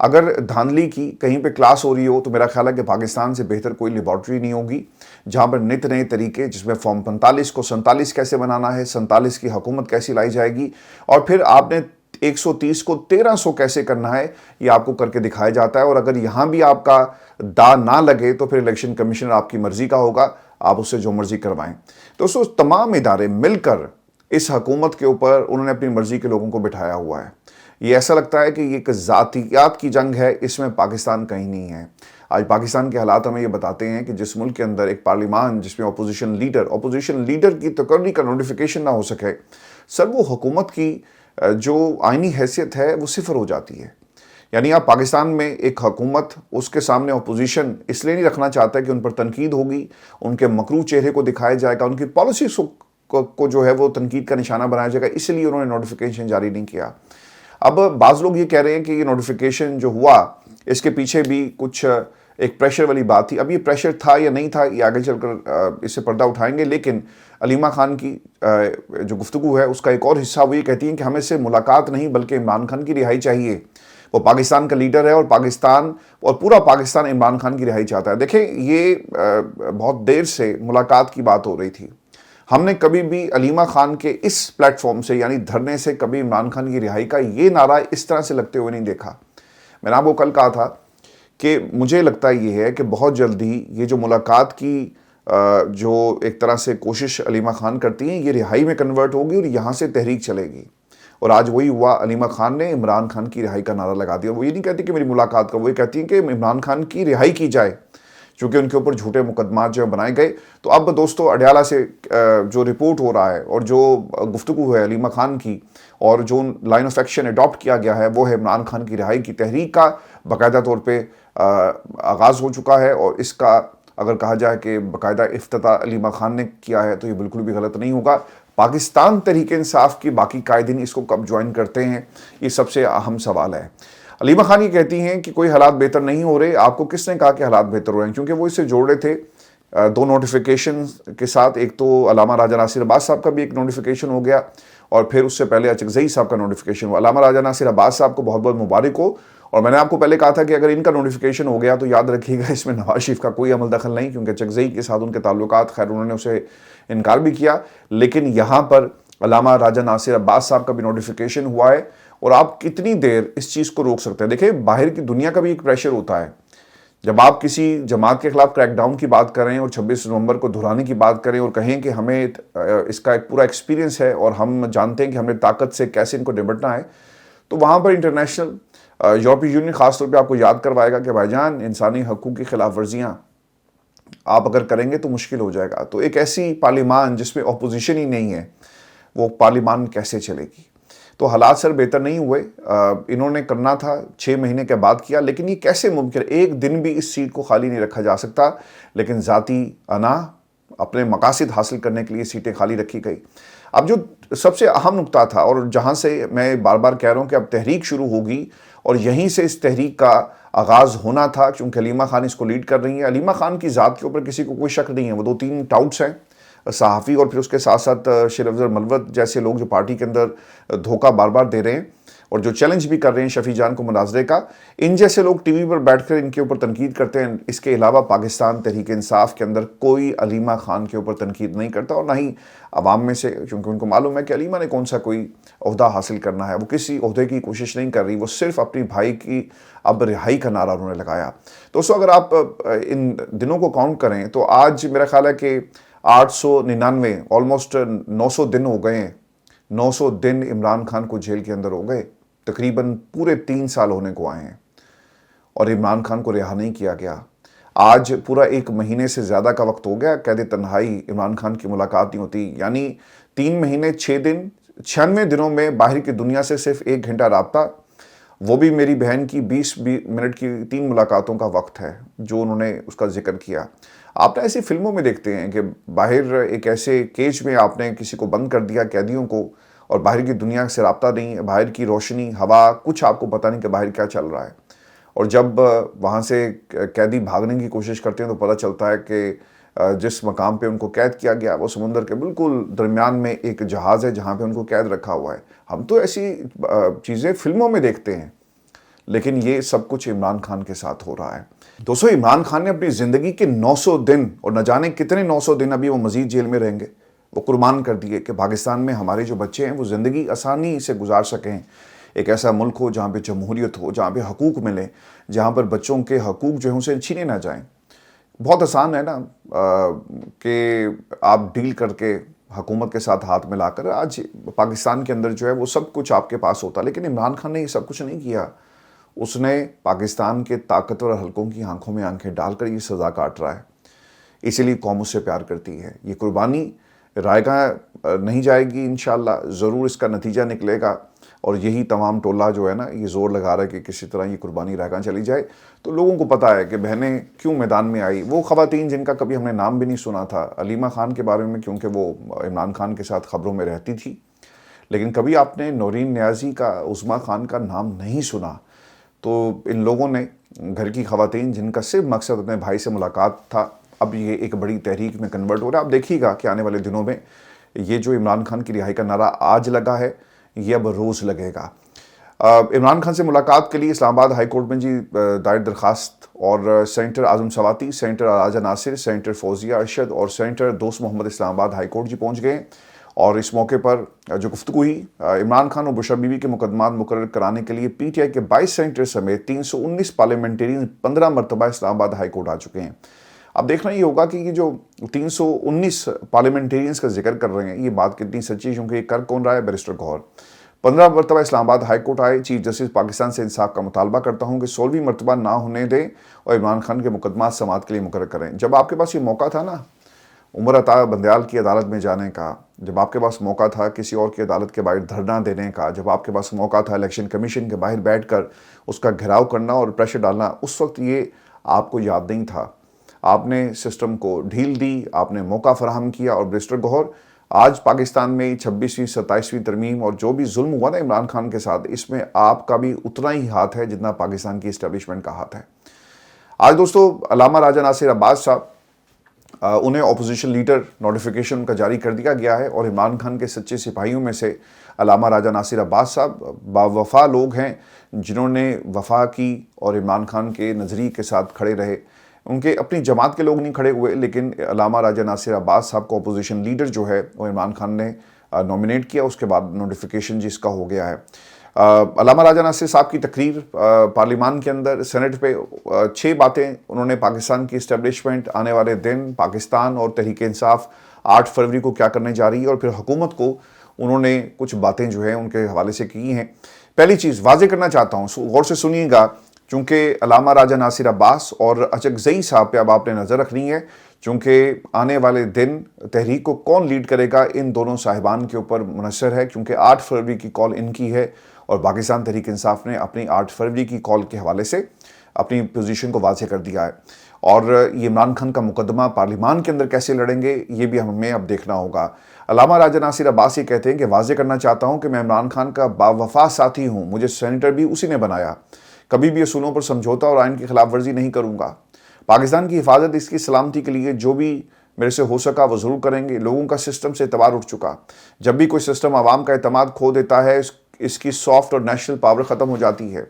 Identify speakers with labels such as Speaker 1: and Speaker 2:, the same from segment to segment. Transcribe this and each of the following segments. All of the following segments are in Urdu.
Speaker 1: اگر دھاندلی کی کہیں پہ کلاس ہو رہی ہو تو میرا خیال ہے کہ پاکستان سے بہتر کوئی لیبارٹری نہیں ہوگی جہاں پر نت نئے طریقے، جس میں فارم 45 کو 47 کیسے بنانا ہے، 47 کی حکومت کیسی لائی جائے گی، اور پھر آپ نے 130 کو 1300 کیسے کرنا ہے، یہ آپ کو کر کے دکھایا جاتا ہے۔ اور اگر یہاں بھی آپ کا دا نہ لگے تو پھر الیکشن کمیشنر آپ کی مرضی کا ہوگا، آپ اس سے جو مرضی کروائیں۔ دوستو تمام ادارے مل کر اس حکومت کے اوپر انہوں نے اپنی مرضی کے لوگوں کو بٹھایا ہوا ہے۔ یہ ایسا لگتا ہے کہ یہ ایک ذاتیات کی جنگ ہے، اس میں پاکستان کہیں نہیں ہے۔ آج پاکستان کے حالات ہمیں یہ بتاتے ہیں کہ جس ملک کے اندر ایک پارلیمان جس میں اپوزیشن لیڈر کی تقرری کا نوٹیفیکیشن نہ ہو سکے، سر وہ حکومت کی جو آئینی حیثیت ہے وہ صفر ہو جاتی ہے۔ یعنی آپ پاکستان میں ایک حکومت، اس کے سامنے اپوزیشن اس لیے نہیں رکھنا چاہتا کہ ان پر تنقید ہوگی، ان کے مکروہ چہرے کو دکھایا جائے گا، ان کی پالیسیز کو جو ہے وہ تنقید کا نشانہ بنایا جائے گا، اس لیے انہوں نے نوٹیفیکیشن جاری نہیں کیا۔ اب بعض لوگ یہ کہہ رہے ہیں کہ یہ نوٹیفیکیشن جو ہوا اس کے پیچھے بھی کچھ ایک پریشر والی بات تھی۔ اب یہ پریشر تھا یا نہیں تھا یہ آگے چل کر اس سے پردہ اٹھائیں گے، لیکن علیمہ خان کی جو گفتگو ہے اس کا ایک اور حصہ وہ یہ کہتی ہیں کہ ہمیں سے ملاقات نہیں بلکہ عمران خان کی رہائی چاہیے۔ وہ پاکستان کا لیڈر ہے اور پاکستان اور پورا پاکستان عمران خان کی رہائی چاہتا ہے۔ دیکھیں یہ بہت دیر سے ملاقات کی بات ہو رہی تھی، ہم نے کبھی بھی علیمہ خان کے اس پلیٹ فارم سے یعنی دھرنے سے کبھی عمران خان کی رہائی کا یہ نعرہ اس طرح سے لگتے ہوئے نہیں دیکھا۔ میں نے آپ کو کل کہا تھا کہ مجھے لگتا یہ ہے کہ بہت جلدی یہ جو ملاقات کی جو ایک طرح سے کوشش علیمہ خان کرتی ہیں یہ رہائی میں کنورٹ ہوگی اور یہاں سے تحریک چلے گی۔ اور آج وہی ہوا، علیمہ خان نے عمران خان کی رہائی کا نعرہ لگا دیا۔ وہ یہ نہیں کہتی کہ میری ملاقات کا، وہ یہ کہتی ہیں کہ عمران خان کی رہائی کی جائے، چونکہ ان کے اوپر جھوٹے مقدمات جو بنائے گئے۔ تو اب دوستو اڈیالہ سے جو رپورٹ ہو رہا ہے اور جو گفتگو ہے علیمہ خان کی اور جو لائن آف ایکشن اڈاپٹ کیا گیا ہے وہ ہے عمران خان کی رہائی کی تحریک کا باقاعدہ طور پہ آغاز ہو چکا ہے۔ اور اس کا اگر کہا جائے کہ باقاعدہ افتتاح علیمہ خان نے کیا ہے تو یہ بالکل بھی غلط نہیں ہوگا۔ پاکستان تحریک انصاف کی باقی قائدین اس کو کب جوائن کرتے ہیں، یہ سب سے اہم سوال ہے۔ علیمہ خان یہ کہتی ہیں کہ کوئی حالات بہتر نہیں ہو رہے۔ آپ کو کس نے کہا کہ حالات بہتر ہو رہے ہیں؟ کیونکہ وہ اس سے جوڑ رہے تھے دو نوٹیفیکیشن کے ساتھ، ایک تو علامہ راجہ ناصر عباس صاحب کا بھی ایک نوٹیفیکیشن ہو گیا اور پھر اس سے پہلے اچکزئی صاحب کا نوٹیفیکیشن ہوا۔ علامہ راجہ ناصر عباس صاحب کو بہت بہت مبارک ہو، اور میں نے آپ کو پہلے کہا تھا کہ اگر ان کا نوٹیفیکیشن ہو گیا تو یاد رکھیے گا اس میں نواز شریف کا کوئی عمل دخل نہیں، کیونکہ اچکزئی کے ساتھ ان کے تعلقات، خیر انہوں نے اسے انکار بھی کیا، لیکن یہاں پر علامہ راجہ ناصر عباس صاحب کا بھی نوٹیفیکیشن ہوا ہے۔ اور آپ کتنی دیر اس چیز کو روک سکتے ہیں؟ دیکھیں باہر کی دنیا کا بھی ایک پریشر ہوتا ہے، جب آپ کسی جماعت کے خلاف کریک ڈاؤن کی بات کریں اور 26 نومبر کو دہرانے کی بات کریں اور کہیں کہ ہمیں اس کا ایک پورا ایکسپیرینس ہے اور ہم جانتے ہیں کہ ہمیں طاقت سے کیسے ان کو نمٹنا ہے، تو وہاں پر انٹرنیشنل یورپی یونین خاص طور پہ آپ کو یاد کروائے گا کہ بھائی جان انسانی حقوق کی خلاف ورزیاں آپ اگر کریں گے تو مشکل ہو جائے گا۔ تو ایک ایسی پارلیمان جس میں اپوزیشن ہی نہیں ہے وہ پارلیمان کیسے چلے گی؟ تو حالات سر بہتر نہیں ہوئے۔ انہوں نے کرنا تھا 6 مہینے کے بعد کیا، لیکن یہ کیسے ممکن ہے؟ ایک دن بھی اس سیٹ کو خالی نہیں رکھا جا سکتا، لیکن ذاتی انا اپنے مقاصد حاصل کرنے کے لیے سیٹیں خالی رکھی گئی۔ اب جو سب سے اہم نقطہ تھا اور جہاں سے میں بار بار کہہ رہا ہوں کہ اب تحریک شروع ہوگی اور یہیں سے اس تحریک کا آغاز ہونا تھا، کیونکہ علیمہ خان اس کو لیڈ کر رہی ہیں۔ علیمہ خان کی ذات کے اوپر کسی کو کوئی شک نہیں ہے، وہ 2-3 ٹاؤٹس ہیں صحافی اور پھر اس کے ساتھ ساتھ شیر افضل ملوت جیسے لوگ جو پارٹی کے اندر دھوکہ بار بار دے رہے ہیں اور جو چیلنج بھی کر رہے ہیں شفیع جان کو مناظرے کا، ان جیسے لوگ ٹی وی پر بیٹھ کر ان کے اوپر تنقید کرتے ہیں۔ اس کے علاوہ پاکستان تحریک انصاف کے اندر کوئی علیمہ خان کے اوپر تنقید نہیں کرتا، اور نہ ہی عوام میں سے، کیونکہ ان کو معلوم ہے کہ علیمہ نے کون سا کوئی عہدہ حاصل کرنا ہے۔ وہ کسی عہدے کی کوشش نہیں کر رہی، وہ صرف اپنی بھائی کی اب رہائی کا نعرہ انہوں نے لگایا۔ دوستو اگر آپ ان دنوں کو کاؤنٹ کریں تو آج میرا خیال ہے کہ 899 آلموسٹ 900 دن ہو گئے ہیں، 900 دن عمران خان کو جیل کے اندر ہو گئے، تقریباً پورے 3 سال ہونے کو آئے ہیں اور عمران خان کو رہا نہیں کیا گیا۔ آج پورا 1 مہینے سے زیادہ کا وقت ہو گیا قید تنہائی عمران خان کی ملاقات نہیں ہوتی، یعنی 3 مہینے 6 دن 96 دنوں میں باہر کی دنیا سے صرف 1 گھنٹہ رابطہ، وہ بھی میری بہن کی 20 منٹ کی 3 ملاقاتوں کا وقت ہے جو انہوں نے اس کا ذکر کیا۔ آپ نے ایسی فلموں میں دیکھتے ہیں کہ باہر ایک ایسے کیج میں آپ نے کسی کو بند کر دیا، قیدیوں کو، اور باہر کی دنیا سے رابطہ نہیں، باہر کی روشنی، ہوا، کچھ آپ کو پتہ نہیں کہ باہر کیا چل رہا ہے۔ اور جب وہاں سے قیدی بھاگنے کی کوشش کرتے ہیں تو پتہ چلتا ہے کہ جس مقام پہ ان کو قید کیا گیا وہ سمندر کے بالکل درمیان میں ایک جہاز ہے جہاں پہ ان کو قید رکھا ہوا ہے۔ ہم تو ایسی چیزیں فلموں میں دیکھتے ہیں، لیکن یہ سب کچھ عمران خان کے ساتھ ہو رہا ہے۔ دوستو، عمران خان نے اپنی زندگی کے 900 دن اور نہ جانے کتنے 900 دن ابھی وہ مزید جیل میں رہیں گے، وہ قربان کر دیے کہ پاکستان میں ہمارے جو بچے ہیں وہ زندگی آسانی سے گزار سکیں، ایک ایسا ملک ہو جہاں پہ جمہوریت ہو، جہاں پہ حقوق ملیں، جہاں پر بچوں کے حقوق جو ہیں اسے چھینے نہ جائیں۔ بہت آسان ہے نا کہ آپ ڈیل کر کے حکومت کے ساتھ ہاتھ ملا کر آج پاکستان کے اندر جو ہے وہ سب کچھ آپ کے پاس ہوتا، لیکن عمران خان نے یہ سب کچھ نہیں کیا۔ اس نے پاکستان کے طاقتور حلقوں کی آنکھوں میں آنکھیں ڈال کر یہ سزا کاٹ رہا ہے، اسی لیے قوم اس سے پیار کرتی ہے۔ یہ قربانی رائے گاہ نہیں جائے گی، انشاءاللہ ضرور اس کا نتیجہ نکلے گا، اور یہی تمام ٹولہ جو ہے نا یہ زور لگا رہا ہے کہ کسی طرح یہ قربانی رائے گاہ چلی جائے۔ تو لوگوں کو پتہ ہے کہ بہنیں کیوں میدان میں آئی، وہ خواتین جن کا کبھی ہم نے نام بھی نہیں سنا تھا، علیمہ خان کے بارے میں، کیونکہ وہ عمران خان کے ساتھ خبروں میں رہتی تھی، لیکن کبھی آپ نے نورین نیازی کا، عظمیٰ خان کا نام نہیں سنا۔ تو ان لوگوں نے، گھر کی خواتین جن کا صرف مقصد اپنے بھائی سے ملاقات تھا، اب یہ ایک بڑی تحریک میں کنورٹ ہو رہا ہے۔ آپ دیکھیے گا کہ آنے والے دنوں میں یہ جو عمران خان کی رہائی کا نعرہ آج لگا ہے یہ اب روز لگے گا۔ عمران خان سے ملاقات کے لیے اسلام آباد ہائی کورٹ میں دائر درخواست، اور سینیٹر اعظم سواتی، سینیٹر راجہ ناصر، سینیٹر فوزیہ ارشد اور سینیٹر دوست محمد اسلام آباد ہائی کورٹ پہنچ گئے، اور اس موقع پر جو گفتگو ہوئی، عمران خان اور بشرا بی بی کے مقدمات مقرر کرانے کے لیے پی ٹی آئی کے 22 سینیٹر سمیت 319 پارلیمنٹرین 15 مرتبہ اسلام آباد ہائی کورٹ آ چکے ہیں۔ اب دیکھنا یہ ہوگا کہ یہ جو 319 پارلیمنٹرینز کا ذکر کر رہے ہیں یہ بات کتنی سچی ہے، کیونکہ یہ کر کون رہا ہے؟ بیرسٹر گوہر 15 مرتبہ اسلام آباد ہائی کورٹ آئے۔ چیف جسٹس پاکستان سے انصاف کا مطالبہ کرتا ہوں کہ 16ویں مرتبہ نہ ہونے دیں اور عمران خان کے مقدمات سماعت کے لیے مقرر کریں۔ جب آپ کے پاس یہ موقع تھا نا عمر عطا بندیال کی عدالت میں جانے کا، جب آپ کے پاس موقع تھا کسی اور کی عدالت کے باہر دھرنا دینے کا، جب آپ کے پاس موقع تھا الیکشن کمیشن کے باہر بیٹھ کر اس کا گھیراؤ کرنا اور پریشر ڈالنا، اس وقت یہ آپ کو یاد نہیں تھا۔ آپ نے سسٹم کو ڈھیل دی، آپ نے موقع فراہم کیا، اور بیرسٹر گوہر آج پاکستان میں 26ویں 27ویں ترمیم اور جو بھی ظلم ہوا نا عمران خان کے ساتھ، اس میں آپ کا بھی اتنا ہی ہاتھ ہے جتنا پاکستان کی اسٹیبلشمنٹ کا ہاتھ ہے۔ آج دوستو علامہ راجہ ناصر عباس صاحب، انہیں اپوزیشن لیڈر نوٹیفیکیشن کا جاری کر دیا گیا ہے، اور عمران خان کے سچے سپاہیوں میں سے علامہ راجہ ناصر عباس صاحب باوفا لوگ ہیں جنہوں نے وفا کی اور عمران خان کے نظریے کے ساتھ کھڑے رہے۔ ان کے اپنی جماعت کے لوگ نہیں کھڑے ہوئے، لیکن علامہ راجہ ناصر عباس صاحب کو اپوزیشن لیڈر جو ہے وہ عمران خان نے نومینیٹ کیا، اس کے بعد نوٹیفیکیشن جس کا ہو گیا ہے۔ علامہ راجہ ناصر صاحب کی تقریر پارلیمان کے اندر سینٹ پہ 6 باتیں انہوں نے پاکستان کی اسٹیبلشمنٹ، آنے والے دن، پاکستان اور تحریک انصاف 8 فروری کو کیا کرنے جا رہی ہے، اور پھر حکومت کو انہوں نے کچھ باتیں جو ہیں ان کے حوالے سے کی ہیں۔ پہلی چیز واضح کرنا چاہتا ہوں، غور سے سنیے گا، چونکہ علامہ راجہ ناصر عباس اور اچکزئی صاحب پہ اب آپ نے نظر رکھنی ہے، چونکہ آنے والے دن تحریک کو کون لیڈ کرے گا ان دونوں صاحبان کے اوپر منحصر ہے، کیونکہ 8 فروری کی کال ان کی ہے، اور پاکستان تحریک انصاف نے اپنی 8 فروری کی کال کے حوالے سے اپنی پوزیشن کو واضح کر دیا ہے۔ اور یہ عمران خان کا مقدمہ پارلیمان کے اندر کیسے لڑیں گے یہ بھی ہمیں اب دیکھنا ہوگا۔ علامہ راجہ ناصر عباس یہ کہتے ہیں کہ واضح کرنا چاہتا ہوں کہ میں عمران خان کا باوفا ساتھی ہوں، مجھے سینیٹر بھی اسی نے بنایا، کبھی بھی اصولوں پر سمجھوتا اور آئین کی خلاف ورزی نہیں کروں گا۔ پاکستان کی حفاظت، اس کی سلامتی کے لیے جو بھی میرے سے ہو سکا وہ ضرور کریں گے۔ لوگوں کا سسٹم سے اعتبار اٹھ چکا، جب بھی کوئی سسٹم عوام کا اعتماد کھو دیتا ہے اس کی سافٹ اور نیشنل پاور ختم ہو جاتی ہے۔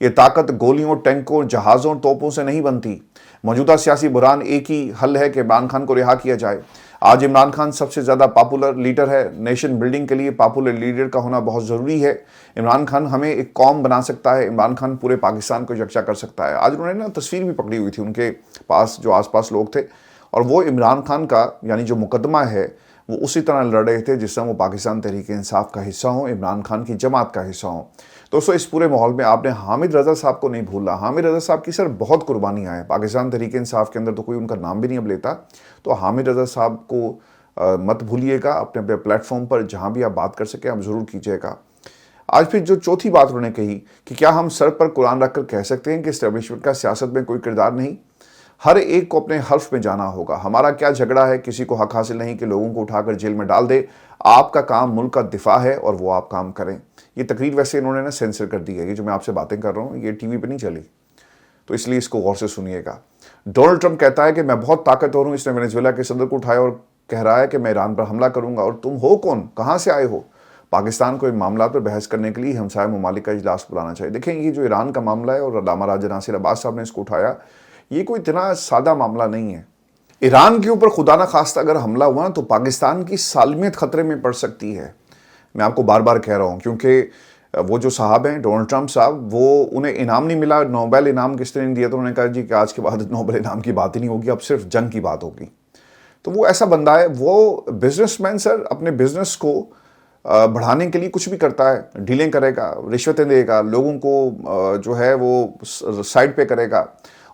Speaker 1: یہ طاقت گولیوں، ٹینکوں، جہازوں، توپوں سے نہیں بنتی۔ موجودہ سیاسی بحران ایک ہی حل ہے کہ عمران خان کو رہا کیا جائے۔ آج عمران خان سب سے زیادہ پاپولر لیڈر ہے، نیشن بلڈنگ کے لیے پاپولر لیڈر کا ہونا بہت ضروری ہے۔ عمران خان ہمیں ایک قوم بنا سکتا ہے، عمران خان پورے پاکستان کو یکجا کر سکتا ہے۔ آج انہوں نے تصویر بھی پکڑی ہوئی تھی ان کے پاس جو آس پاس لوگ تھے، اور وہ عمران خان کا یعنی جو مقدمہ ہے وہ اسی طرح لڑ رہے تھے جس طرح وہ پاکستان تحریک انصاف کا حصہ ہوں، عمران خان کی جماعت کا حصہ ہوں۔ دوستو اس پورے ماحول میں آپ نے حامد رضا صاحب کو نہیں بھولنا۔ حامد رضا صاحب کی سر بہت قربانیاں ہیں، پاکستان تحریک انصاف کے اندر تو کوئی ان کا نام بھی نہیں اب لیتا، تو حامد رضا صاحب کو مت بھولیے گا، اپنے اپنے پلیٹ فارم پر جہاں بھی آپ بات کر سکیں آپ ضرور کیجیے گا۔ آج پھر جو چوتھی بات انہوں نے کہی کہ کیا ہم سر پر قرآن رکھ کر کہہ سکتے ہیں کہ اسٹیبلشمنٹ کا سیاست میں کوئی کردار نہیں؟ ہر ایک کو اپنے حلف میں جانا ہوگا۔ ہمارا کیا جھگڑا ہے، کسی کو حق حاصل نہیں کہ لوگوں کو اٹھا کر جیل میں ڈال دے۔ آپ کا کام ملک کا دفاع ہے اور وہ آپ کام کریں۔ یہ تقریر ویسے انہوں نے سینسر کر دی ہے، یہ جو میں آپ سے باتیں کر رہا ہوں یہ ٹی وی پہ نہیں چلی، تو اس لیے اس کو غور سے سنیے گا۔ ڈونلڈ ٹرمپ کہتا ہے کہ میں بہت طاقتور ہوں، اس نے وینزویلا کے صدر کو اٹھایا اور کہہ رہا ہے کہ میں ایران پر حملہ کروں گا، اور تم ہو کون، کہاں سے آئے ہو؟ پاکستان کو ان معاملات پر بحث کرنے کے لیے ہمسائے ممالک کا اجلاس بلانا چاہیے. دیکھیں یہ جو ایران کا معاملہ ہے اور علامہ راجہ ناصر عباس صاحب نے اس کو اٹھایا, یہ کوئی اتنا سادہ معاملہ نہیں ہے. ایران کے اوپر خدا نہ خواستہ اگر حملہ ہوا تو پاکستان کی سالمیت خطرے میں پڑ سکتی ہے. میں آپ کو بار بار کہہ رہا ہوں, کیونکہ وہ جو صاحب ہیں ڈونلڈ ٹرمپ صاحب, وہ انہیں انعام نہیں ملا, نوبل انعام کس نے دیا, تو انہوں نے کہا جی کہ آج کے بعد نوبل انعام کی بات ہی نہیں ہوگی, اب صرف جنگ کی بات ہوگی. تو وہ ایسا بندہ ہے, وہ بزنس مین سر, اپنے بزنس کو بڑھانے کے لیے کچھ بھی کرتا ہے, ڈیلیں کرے گا, رشوتیں دے گا, لوگوں کو جو ہے وہ سائڈ پہ کرے گا,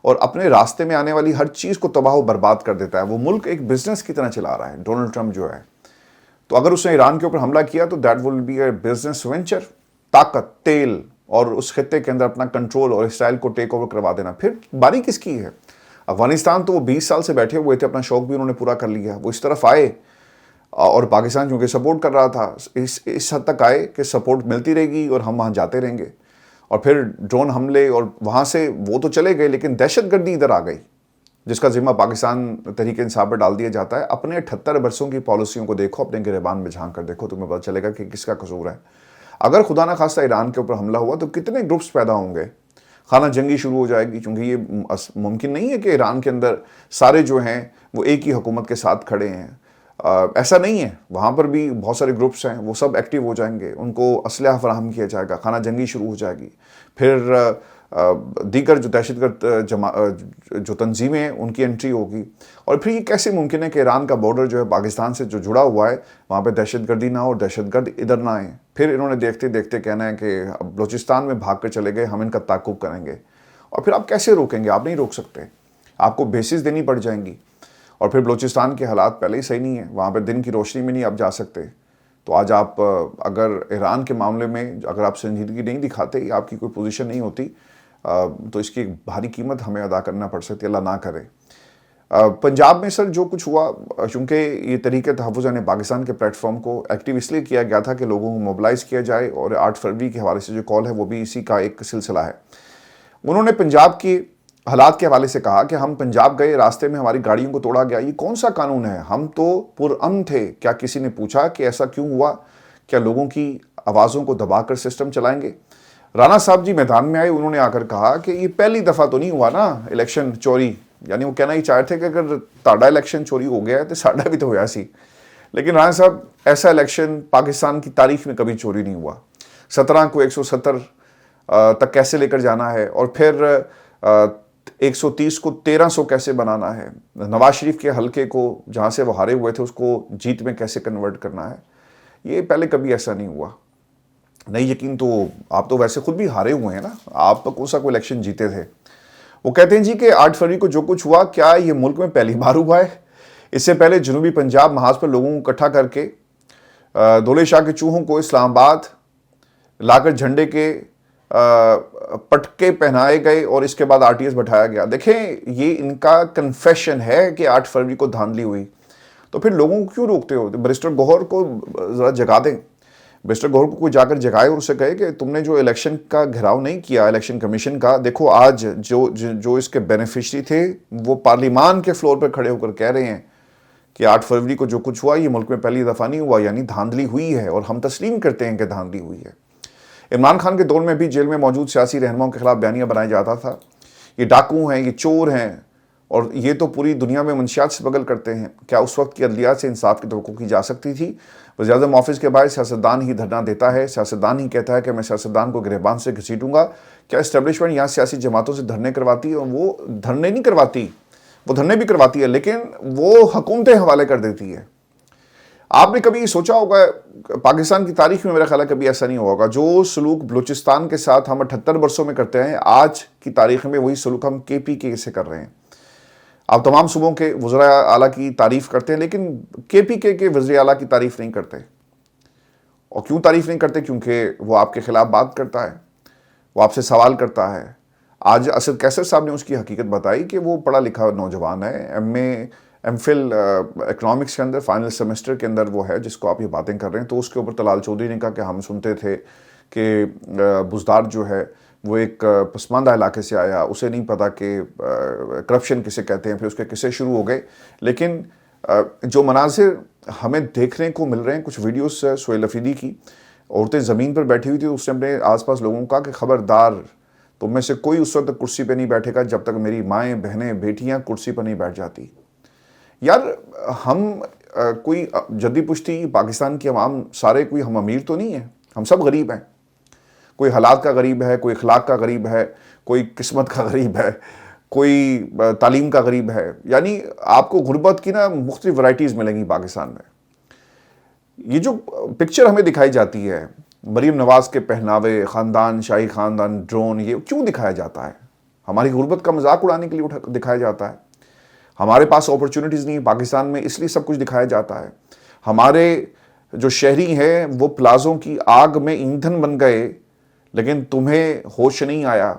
Speaker 1: اور اپنے راستے میں آنے والی ہر چیز کو تباہ و برباد کر دیتا ہے. وہ ملک ایک بزنس کی طرح چلا رہا ہے ڈونلڈ ٹرمپ جو ہے. تو اگر اس نے ایران کے اوپر حملہ کیا تو that will be a business venture. طاقت, تیل اور اس خطے کے اندر اپنا کنٹرول اور اسرائیل کو ٹیک اوور کروا دینا. پھر باری کس کی ہے؟ افغانستان تو وہ 20 سال سے بیٹھے ہوئے تھے, اپنا شوق بھی انہوں نے پورا کر لیا. وہ اس طرف آئے اور پاکستان کیونکہ سپورٹ کر رہا تھا, اس حد تک آئے کہ سپورٹ ملتی رہے گی اور ہم وہاں جاتے رہیں گے. اور پھر ڈرون حملے, اور وہاں سے وہ تو چلے گئے لیکن دہشت گردی ادھر آ گئی, جس کا ذمہ پاکستان تحریک انصاف پر ڈال دیا جاتا ہے. اپنے 78 برسوں کی پالیسیوں کو دیکھو, اپنے گریبان میں جھانک کر دیکھو, تمہیں پتہ چلے گا کہ کس کا قصور ہے. اگر خدا نہ خواستہ ایران کے اوپر حملہ ہوا تو کتنے گروپس پیدا ہوں گے, خانہ جنگی شروع ہو جائے گی. کیونکہ یہ ممکن نہیں ہے کہ ایران کے اندر سارے جو ہیں وہ ایک ہی حکومت کے ساتھ کھڑے ہیں. ایسا نہیں ہے, وہاں پر بھی بہت سارے گروپس ہیں, وہ سب ایکٹیو ہو جائیں گے, ان کو اسلحہ فراہم کیا جائے گا, خانہ جنگی شروع ہو جائے گی. پھر دیگر جو دہشت گرد جو تنظیمیں ہیں ان کی انٹری ہوگی. اور پھر یہ کیسے ممکن ہے کہ ایران کا بارڈر جو ہے پاکستان سے جو جڑا ہوا ہے وہاں پہ دہشت گردی نہ ہو اور دہشت گرد ادھر نہ آئیں. پھر انہوں نے دیکھتے دیکھتے کہنا ہے کہ اب بلوچستان میں بھاگ کر چلے گئے, ہم ان کا تعاقب کریں گے. اور پھر آپ کیسے روکیں گے؟ آپ نہیں روک سکتے, آپ کو بیسز دینی پڑ جائیں گی. اور پھر بلوچستان کے حالات پہلے ہی صحیح نہیں ہیں, وہاں پہ دن کی روشنی میں نہیں آپ جا سکتے. تو آج آپ اگر ایران کے معاملے میں اگر آپ سنجیدگی نہیں دکھاتے, یا آپ کی کوئی پوزیشن نہیں ہوتی, تو اس کی ایک بھاری قیمت ہمیں ادا کرنا پڑ سکتی ہے, اللہ نہ کرے. پنجاب میں سر جو کچھ ہوا, چونکہ یہ طریقہ تحفظ یعنی پاکستان کے پلیٹ فارم کو ایکٹیو اس لیے کیا گیا تھا کہ لوگوں کو موبلائز کیا جائے, اور 8 فروری کے حوالے سے جو کال ہے وہ بھی اسی کا ایک سلسلہ ہے. انہوں نے پنجاب کی حالات کے حوالے سے کہا کہ ہم پنجاب گئے, راستے میں ہماری گاڑیوں کو توڑا گیا. یہ کون سا قانون ہے؟ ہم تو پرامن تھے. کیا کسی نے پوچھا کہ ایسا کیوں ہوا؟ کیا لوگوں کی آوازوں کو دبا کر سسٹم چلائیں گے؟ رانا صاحب جی میدان میں آئے, انہوں نے آ کر کہا کہ یہ پہلی دفعہ تو نہیں ہوا نا الیکشن چوری. یعنی وہ کہنا ہی چاہتے تھے کہ اگر تاڑا الیکشن چوری ہو گیا ہے تو ساڈا بھی تو ہوا سی. لیکن رانا صاحب, ایسا الیکشن پاکستان کی تاریخ میں کبھی چوری نہیں ہوا. 17 کو 170 تک کیسے لے کر جانا ہے, اور پھر 130 کو 1300 کیسے بنانا ہے, نواز شریف کے حلقے کو جہاں سے وہ ہارے ہوئے تھے اس کو جیت میں کیسے کنورٹ کرنا ہے, یہ پہلے کبھی ایسا نہیں ہوا. نہیں یقین تو آپ تو ویسے خود بھی ہارے ہوئے ہیں نا, آپ کون سا کوئی الیکشن جیتے تھے. وہ کہتے ہیں جی کہ 8 فروری کو جو کچھ ہوا, کیا یہ ملک میں پہلی بار ہوا ہے؟ اس سے پہلے جنوبی پنجاب محاذ پر لوگوں کو اکٹھا کر کے دولے شاہ کے چوہوں کو اسلام آباد لا کر جھنڈے کے پٹکے پہنائے گئے, اور اس کے بعد RTS بٹھایا گیا. دیکھیں یہ ان کا کنفیشن ہے کہ 8 فروری کو دھاندلی ہوئی. تو پھر لوگوں کو کیوں روکتے ہو؟ بیرسٹر گوہر کو ذرا جگا دیں. بیرسٹر گوہر کو کوئی جا کر جگائے اور اسے کہے کہ تم نے جو الیکشن کا گھراؤ نہیں کیا الیکشن کمیشن کا, دیکھو آج جو اس کے بینیفیشری تھے وہ پارلیمان کے فلور پر کھڑے ہو کر کہہ رہے ہیں کہ 8 فروری کو جو کچھ ہوا یہ ملک میں پہلی دفعہ نہیں ہوا, یعنی دھاندلی ہوئی ہے, اور ہم تسلیم کرتے ہیں کہ دھاندلی ہوئی ہے. عمران خان کے دور میں بھی جیل میں موجود سیاسی رہنماؤں کے خلاف بیانیہ بنایا جاتا تھا, یہ ڈاکو ہیں, یہ چور ہیں, اور یہ تو پوری دنیا میں منشیات سے بغل کرتے ہیں. کیا اس وقت کی عدلیات سے انصاف کی توقع کی جا سکتی تھی؟ وزیر اعظم آفس کے باہر سیاستدان ہی دھرنا دیتا ہے, سیاستدان ہی کہتا ہے کہ میں سیاستدان کو گریبان سے گھسیٹوں گا. کیا اسٹیبلشمنٹ یہاں سیاسی جماعتوں سے دھرنے کرواتی ہے؟ اور وہ دھرنے نہیں کرواتی, وہ دھرنے بھی کرواتی ہے لیکن وہ حکومتیں حوالے کر دیتی ہے. آپ نے کبھی سوچا ہوگا, پاکستان کی تاریخ میں میرا خیال ہے کبھی ایسا نہیں ہوگا, جو سلوک بلوچستان کے ساتھ ہم 78 برسوں میں کرتے ہیں, آج کی تاریخ میں وہی سلوک ہم KPK سے کر رہے ہیں. آپ تمام صوبوں کے وزراء اعلیٰ کی تعریف کرتے ہیں لیکن KPK کے وزیر اعلیٰ کی تعریف نہیں کرتے. اور کیوں تعریف نہیں کرتے؟ کیونکہ وہ آپ کے خلاف بات کرتا ہے, وہ آپ سے سوال کرتا ہے. آج اسد کیسر صاحب نے اس کی حقیقت بتائی کہ وہ پڑھا لکھا نوجوان ہے, MPhil اکنامکس کے اندر فائنل سیمسٹر کے اندر وہ ہے جس کو آپ یہ باتیں کر رہے ہیں. تو اس کے اوپر طلال چودھری نے کہا کہ ہم سنتے تھے کہ بزدار جو ہے وہ ایک پسماندہ علاقے سے آیا, اسے نہیں پتا کہ کرپشن کسے کہتے ہیں. پھر اس کے قصے شروع ہو گئے. لیکن جو مناظر ہمیں دیکھنے کو مل رہے ہیں, کچھ ویڈیوز سہیل افریدی کی, عورتیں زمین پر بیٹھی ہوئی تھی، اس نے اپنے آس پاس لوگوں کو کہا کہ خبردار تم میں سے کوئی اس وقت تک کرسی پہ نہیں بیٹھے گا جب تک میری مائیں بہنیں بیٹیاں کرسی پر نہیں بیٹھ جاتی۔ یار ہم کوئی جدی پشتی پاکستان کی عوام سارے کوئی ہم امیر تو نہیں ہیں، ہم سب غریب ہیں۔ کوئی حالات کا غریب ہے، کوئی اخلاق کا غریب ہے، کوئی قسمت کا غریب ہے، کوئی تعلیم کا غریب ہے۔ یعنی آپ کو غربت کی نا مختلف ورائٹیز ملیں گی پاکستان میں۔ یہ جو پکچر ہمیں دکھائی جاتی ہے مریم نواز کے پہناوے، خاندان، شاہی خاندان، ڈرون، یہ کیوں دکھایا جاتا ہے؟ ہماری غربت کا مذاق اڑانے کے لیے دکھایا جاتا ہے۔ ہمارے پاس اپرچونٹیز نہیں پاکستان میں، اس لیے سب کچھ دکھایا جاتا ہے۔ ہمارے جو شہری ہیں وہ پلازوں کی آگ میں ایندھن بن گئے، لیکن تمہیں ہوش نہیں آیا۔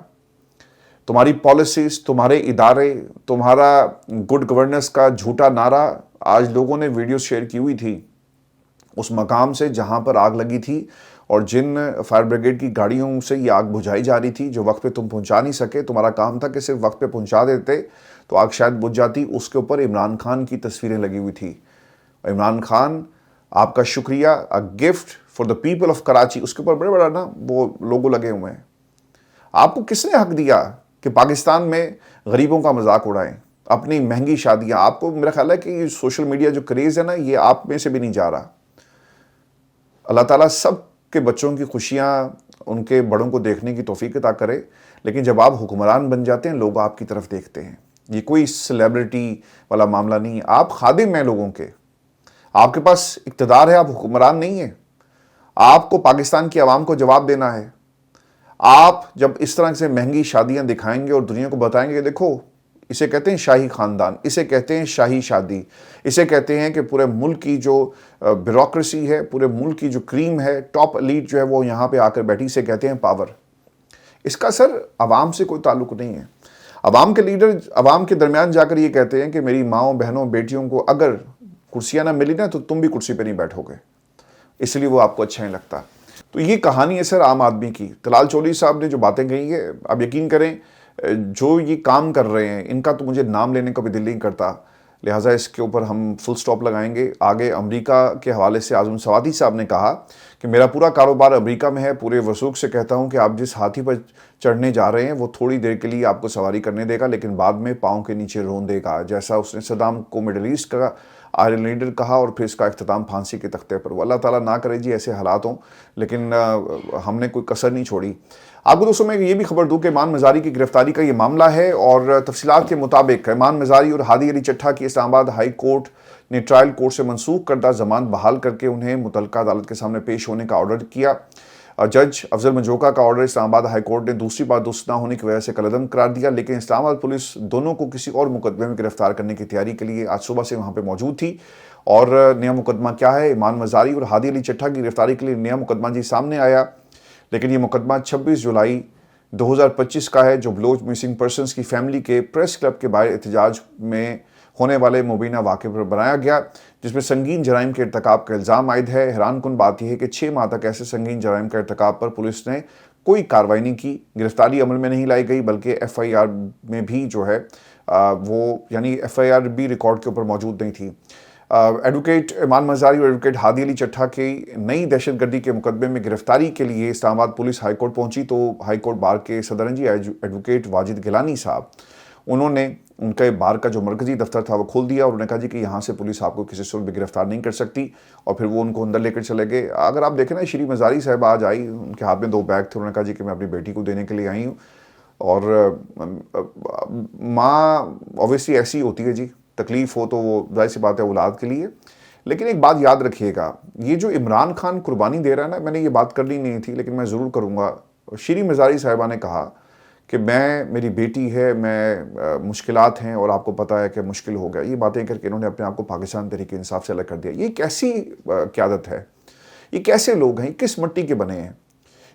Speaker 1: تمہاری پالیسیز، تمہارے ادارے، تمہارا گڈ گورننس کا جھوٹا نعرہ، آج لوگوں نے ویڈیوز شیئر کی ہوئی تھی اس مقام سے جہاں پر آگ لگی تھی اور جن فائر بریگیڈ کی گاڑیوں سے یہ آگ بجھائی جا رہی تھی، جو وقت پہ تم پہنچا نہیں سکے۔ تمہارا کام تھا کہ صرف وقت پہ پہنچا دیتے تو آگ شاید بجھ جاتی۔ اس کے اوپر عمران خان کی تصویریں لگی ہوئی تھی۔ عمران خان آپ کا شکریہ، gift for the people of Karachi, اس کے اوپر بڑے بڑا نا وہ لوگو لگے ہوئے ہیں۔ آپ کو کس نے حق دیا کہ پاکستان میں غریبوں کا مذاق اڑائیں، اپنی مہنگی شادیاں؟ آپ کو میرا خیال ہے کہ یہ سوشل میڈیا جو کریز ہے نا، یہ آپ میں سے بھی نہیں جا رہا۔ اللہ تعالیٰ سب کے بچوں کی خوشیاں ان کے بڑوں کو دیکھنے کی توفیق عطا کرے، لیکن جب آپ حکمران بن جاتے ہیں لوگ آپ کی طرف دیکھتے ہیں۔ یہ کوئی سیلیبریٹی والا معاملہ نہیں ہے، آپ خادم ہیں لوگوں کے، آپ کے پاس اقتدار ہے، آپ حکمران نہیں ہیں۔ آپ کو پاکستان کی عوام کو جواب دینا ہے۔ آپ جب اس طرح سے مہنگی شادیاں دکھائیں گے اور دنیا کو بتائیں گے کہ دیکھو اسے کہتے ہیں شاہی خاندان، اسے کہتے ہیں شاہی شادی، اسے کہتے ہیں کہ پورے ملک کی جو بیوروکریسی ہے، پورے ملک کی جو کریم ہے، ٹاپ ایلیٹ جو ہے وہ یہاں پہ آ کر بیٹھی، اسے کہتے ہیں پاور۔ اس کا سر عوام سے کوئی تعلق نہیں ہے۔ عوام کے لیڈر عوام کے درمیان جا کر یہ کہتے ہیں کہ میری ماؤں، بہنوں، بیٹیوں کو اگر کرسیاں نہ ملی نا تو تم بھی کرسی پہ نہیں بیٹھو گے، اس لیے وہ آپ کو اچھا نہیں لگتا۔ تو یہ کہانی ہے سر عام آدمی کی۔ طلال چودھری صاحب نے جو باتیں کہی ہے، اب یقین کریں جو یہ کام کر رہے ہیں ان کا تو مجھے نام لینے کا بھی دل نہیں کرتا، لہٰذا اس کے اوپر ہم فل سٹاپ لگائیں گے۔ آگے امریکہ کے حوالے سے اعظم سوادی صاحب نے کہا کہ میرا پورا کاروبار امریکہ میں ہے، پورے وثوق سے کہتا ہوں کہ آپ جس ہاتھی پر چڑھنے جا رہے ہیں وہ تھوڑی دیر کے لیے آپ کو سواری کرنے دے گا لیکن بعد میں پاؤں کے نیچے رون دے گا، جیسا اس نے صدام کو مڈل ایسٹ کا آئرن لیڈر کہا اور پھر اس کا اختتام پھانسی کے تختے پر۔ وہ اللہ تعالیٰ نہ کرے جی ایسے حالات ہوں، لیکن ہم نے کوئی کسر نہیں چھوڑی۔ آپ کو دوستوں میں یہ بھی خبر دوں کہ ایمان مزاری کی گرفتاری کا یہ معاملہ ہے، اور تفصیلات کے مطابق ایمان مزاری اور ہادی علی چٹھا کی اسلام آباد ہائی کورٹ نے ٹرائل کورٹ سے منسوخ کردہ ضمانت بحال کر کے انہیں متعلقہ عدالت کے سامنے پیش ہونے کا آرڈر کیا۔ جج افضل منجوکا کا آرڈر اسلام آباد ہائی کورٹ نے دوسری بار درست نہ ہونے کی وجہ سے کالعدم قرار دیا، لیکن اسلام آباد پولیس دونوں کو کسی اور مقدمے میں گرفتار کرنے کی تیاری کے لیے آج صبح سے وہاں پہ موجود تھی۔ اور نیا مقدمہ کیا ہے؟ ایمان مزاری اور ہادی علی چٹھا کی گرفتاری کے لیے نیا مقدمہ جی سامنے آیا، لیکن یہ مقدمہ 26 جولائی 2025 کا ہے، جو بلوچ مسنگ پرسنز کی فیملی کے پریس کلب کے باہر احتجاج میں ہونے والے مبینہ واقعے پر بنایا گیا، جس میں سنگین جرائم کے ارتکاب کا الزام عائد ہے۔ حیران کن بات یہ ہے کہ 6 ماہ تک ایسے سنگین جرائم کا ارتکاب پر پولیس نے کوئی کارروائی نہیں کی، گرفتاری عمل میں نہیں لائی گئی، بلکہ ایف آئی آر میں بھی جو ہے وہ یعنی ایف آئی آر بھی ریکارڈ کے اوپر موجود نہیں تھی۔ ایڈوکیٹ ایمان مزاری اور ایڈوکیٹ ہادی علی چٹھا کی نئی دہشت گردی کے مقدمے میں گرفتاری کے لیے اسلام آباد پولیس ہائی کورٹ پہنچی تو ہائی کورٹ بار کے صدر جی ایڈوکیٹ واجد گیلانی صاحب، انہوں نے ان کے بار کا جو مرکزی دفتر تھا وہ کھول دیا اور انہوں نے کہا جی کہ یہاں سے پولیس آپ کو کسی صورت بھی گرفتار نہیں کر سکتی، اور پھر وہ ان کو اندر لے کر چلے گئے۔ اگر آپ دیکھیں نا شری مزاری صاحب آج آئی، ان کے ہاتھ میں 2 بیگ تھے، انہوں نے کہا جی کہ میں اپنی بیٹی کو دینے کے لیے آئی ہوں، اور ماں اوبیسلی ایسی ہوتی ہے جی، تکلیف ہو تو وہ ظاہر سی بات ہے اولاد کے لیے۔ لیکن ایک بات یاد رکھیے گا، یہ جو عمران خان قربانی دے رہا ہے نا، میں نے یہ بات کرنی نہیں تھی لیکن میں ضرور کروں گا۔ شری مزاری صاحبہ نے کہا کہ میری بیٹی ہے، میں مشکلات ہیں اور آپ کو پتہ ہے کہ مشکل ہو گیا، یہ باتیں کر کے انہوں نے اپنے آپ کو پاکستان تحریک انصاف سے الگ کر دیا۔ یہ کیسی قیادت ہے؟ یہ کیسے لوگ ہیں؟ کس مٹی کے بنے ہیں؟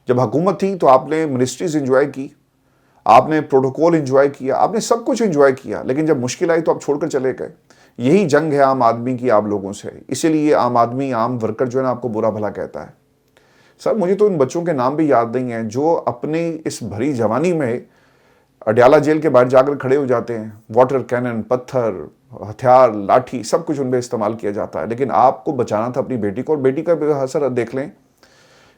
Speaker 1: جب حکومت تھی تو آپ نے منسٹریز انجوائے کی، آپ نے پروٹوکول انجوائے کیا، آپ نے سب کچھ انجوائے کیا، لیکن جب مشکل آئی تو آپ چھوڑ کر چلے گئے۔ یہی جنگ ہے عام آدمی کی آپ لوگوں سے، اسی لیے عام آدمی، عام ورکر جو ہے نا آپ کو برا بھلا کہتا ہے۔ سر مجھے تو ان بچوں کے نام بھی یاد نہیں ہیں جو اپنی اس بھری جوانی میں اڈیالہ جیل کے باہر جا کر کھڑے ہو جاتے ہیں، واٹر کینن، پتھر، ہتھیار، لاٹھی، سب کچھ ان پہ استعمال کیا جاتا ہے، لیکن آپ کو بچانا تھا اپنی بیٹی کو، اور بیٹی کا بھی اثر دیکھ لیں۔